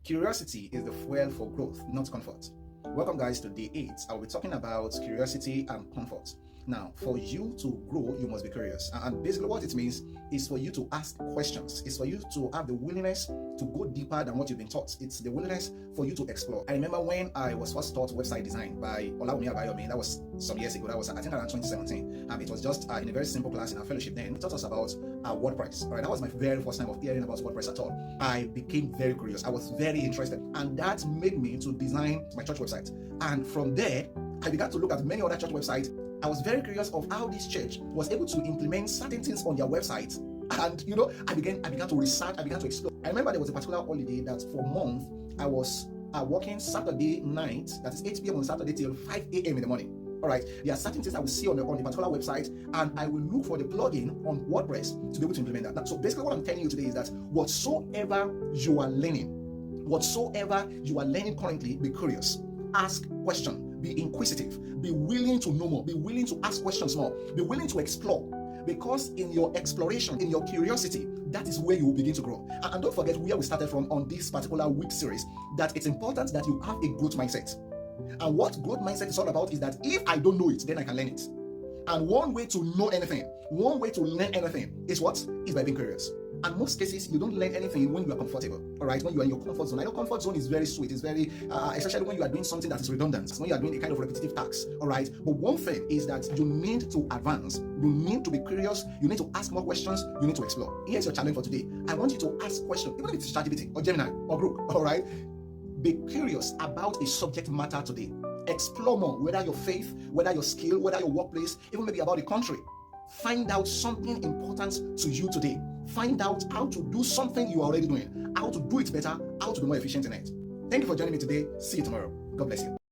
Curiosity is the fuel for growth, not comfort. Welcome, guys, to day 8. I'll be talking about curiosity and comfort. Now, for you to grow, you must be curious. And basically, what it means is for you to ask questions. It's for you to have the willingness to go deeper than what you've been taught. It's the willingness for you to explore. I remember when I was first taught website design by Olawumi Abayomi. That was some years ago. That was, I think, around 2017. It was just in a very simple class in our fellowship then. It taught us about WordPress. All right, that was my very first time of hearing about WordPress at all. I became very curious. I was very interested. And that made me to design my church website. And from there, I began to look at many other church websites. I was very curious of how this church was able to implement certain things on their website. And I began to research, I began to explore. I remember there was a particular holiday that for a month I was working Saturday night, that is 8 p.m. on Saturday till 5 a.m. in the morning. All right, there are certain things I will see on the particular website, and I will look for the plugin on WordPress to be able to implement that. So basically what I'm telling you today is that whatsoever you are learning currently, be curious, ask questions. Be inquisitive, be willing to know more, be willing to ask questions more, be willing to explore, because in your exploration, in your curiosity, that is where you will begin to grow. And don't forget where we started from on this particular week series, that it's important that you have a growth mindset. And what growth mindset is all about is that if I don't know it, then I can learn it. And one way to know anything, one way to learn anything is what? Is by being curious. And most cases, you don't learn anything when you are comfortable, all right? When you are in your comfort zone. I know comfort zone is very sweet. It's very, especially when you are doing something that is redundant, when you are doing a kind of repetitive task, all right? But one thing is that you need to advance. You need to be curious. You need to ask more questions. You need to explore. Here's your challenge for today. I want you to ask questions, even if it's ChatGPT or Gemini or Grok, all right? Be curious about a subject matter today. Explore more, whether your faith, whether your skill, whether your workplace, even maybe about the country. Find out something important to you today. Find out how to do something you are already doing, how to do it better, how to be more efficient in it. Thank you for joining me today. See you tomorrow. God bless you.